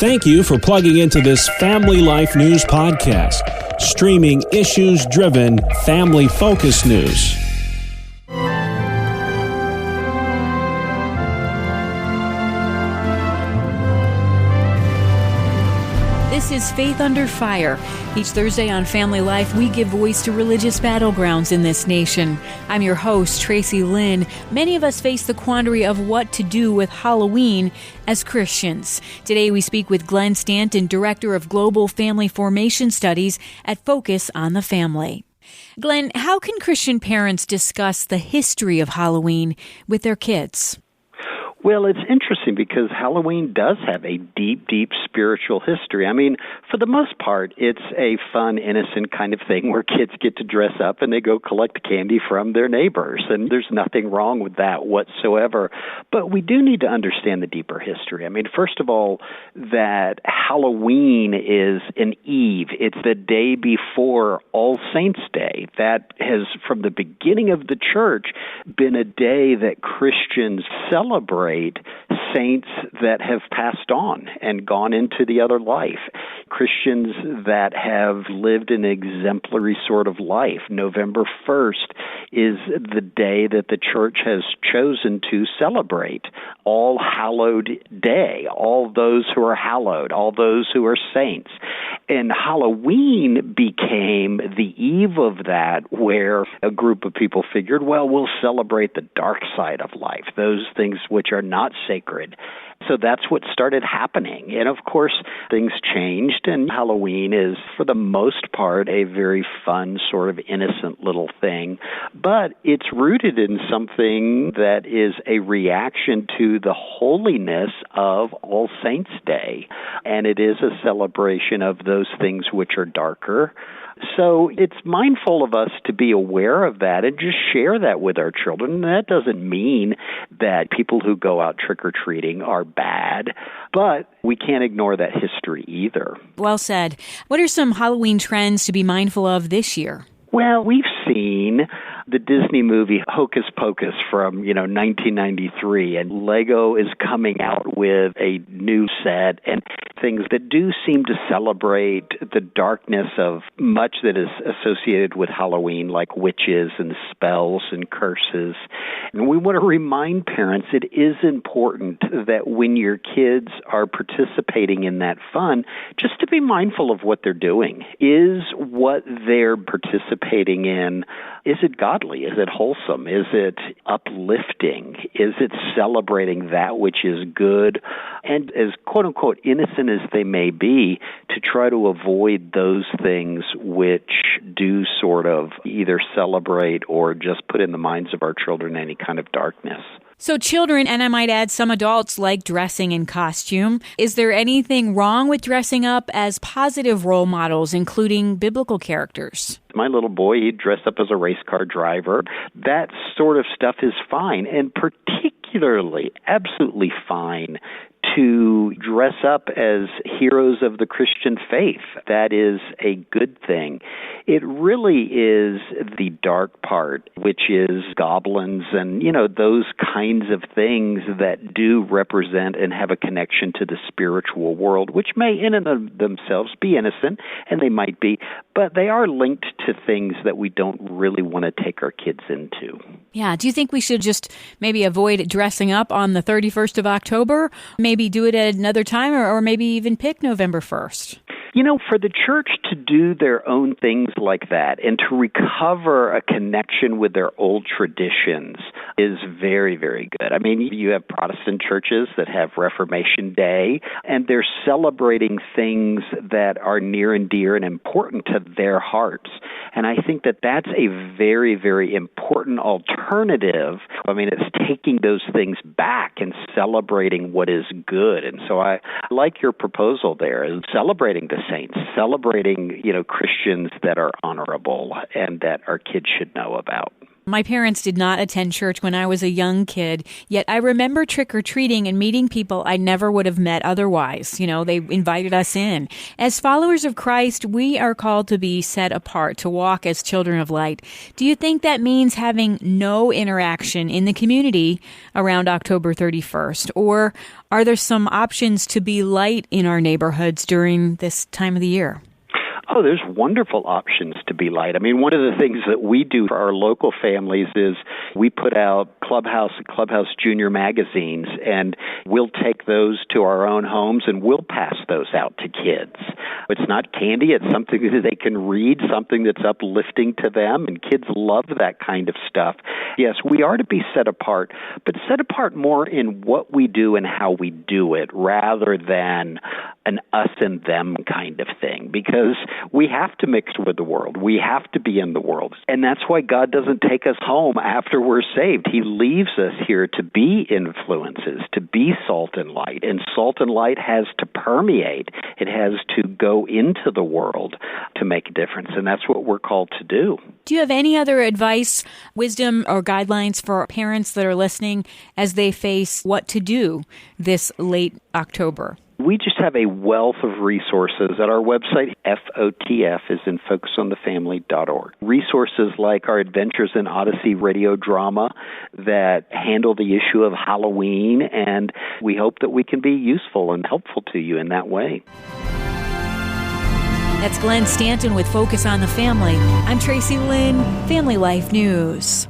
Thank you for plugging into this Family Life News podcast, streaming issues-driven, family-focused news. This is Faith Under Fire. Each Thursday on Family Life, we give voice to religious battlegrounds in this nation. I'm your host, Tracy Lynn. Many of us face the quandary of what to do with Halloween as Christians. Today, we speak with Glenn Stanton, Director of Global Family Formation Studies at Focus on the Family. Glenn, how can Christian parents discuss the history of Halloween with their kids? Well, it's interesting because Halloween does have a deep, deep spiritual history. I mean, for the most part, it's a fun, innocent kind of thing where kids get to dress up and they go collect candy from their neighbors, and there's nothing wrong with that whatsoever. But we do need to understand the deeper history. I mean, first of all, that Halloween is an eve. It's the day before All Saints' Day. That has, from the beginning of the church, been a day that Christians celebrate saints that have passed on and gone into the other life. Christians that have lived an exemplary sort of life. November 1st is the day that the church has chosen to celebrate All Hallowed Day, all those who are hallowed, all those who are saints. And Halloween became the eve of that, where a group of people figured, well, we'll celebrate the dark side of life, those things which are not sacred. So that's what started happening. And of course, things changed, and Halloween is, for the most part, a very fun, sort of innocent little thing. But it's rooted in something that is a reaction to the holiness of All Saints' Day. And it is a celebration of those things which are darker. So it's mindful of us to be aware of that and just share that with our children. And that doesn't mean that people who go out trick-or-treating are bad, but we can't ignore that history either. Well said. What are some Halloween trends to be mindful of this year? Well, we've seen the Disney movie Hocus Pocus from, 1993, and Lego is coming out with a new set and things that do seem to celebrate the darkness of much that is associated with Halloween, like witches and spells and curses. And we want to remind parents it is important that when your kids are participating in that fun, just to be mindful of what they're doing. Is what they're participating in, is it godly? Is it wholesome? Is it uplifting? Is it celebrating that which is good? And as quote-unquote innocent as they may be, to try to avoid those things which do sort of either celebrate or just put in the minds of our children any kind of darkness. So children, and I might add some adults, like dressing in costume. Is there anything wrong with dressing up as positive role models, including biblical characters? My little boy, he'd dress up as a race car driver. That sort of stuff is fine, and particularly absolutely fine to dress up as heroes of the Christian faith. That is a good thing. It really is the dark part, which is goblins and, those kinds of things that do represent and have a connection to the spiritual world, which may in and of themselves be innocent, and they might be, but they are linked to things that we don't really want to take our kids into. Yeah. Do you think we should just maybe avoid dressing up on the 31st of October? Maybe do it at another time, or maybe even pick November 1st? For the church to do their own things like that and to recover a connection with their old traditions is very, very good. I mean, you have Protestant churches that have Reformation Day, and they're celebrating things that are near and dear and important to their hearts. And I think that that's a very, very important alternative. I mean, it's taking those things back and celebrating what is good. And so I like your proposal there, is celebrating the saints, celebrating, Christians that are honorable and that our kids should know about. My parents did not attend church when I was a young kid, yet I remember trick-or-treating and meeting people I never would have met otherwise. They invited us in. As followers of Christ, we are called to be set apart, to walk as children of light. Do you think that means having no interaction in the community around October 31st? Or are there some options to be light in our neighborhoods during this time of the year? Oh, there's wonderful options to be light. I mean, one of the things that we do for our local families is we put out Clubhouse and Clubhouse Junior magazines, and we'll take those to our own homes and we'll pass those out to kids. It's not candy. It's something that they can read, something that's uplifting to them, and kids love that kind of stuff. Yes, we are to be set apart, but set apart more in what we do and how we do it rather than an us and them kind of thing, because we have to mix with the world. We have to be in the world. And that's why God doesn't take us home after we're saved. He leaves us here to be influences, to be salt and light. And salt and light has to permeate. It has to go into the world to make a difference. And that's what we're called to do. Do you have any other advice, wisdom, or guidelines for parents that are listening as they face what to do this late October? We just have a wealth of resources at our website. FOTF is in focusonthefamily.org. Resources like our Adventures in Odyssey radio drama that handle the issue of Halloween, and we hope that we can be useful and helpful to you in that way. That's Glenn Stanton with Focus on the Family. I'm Tracy Lynn, Family Life News.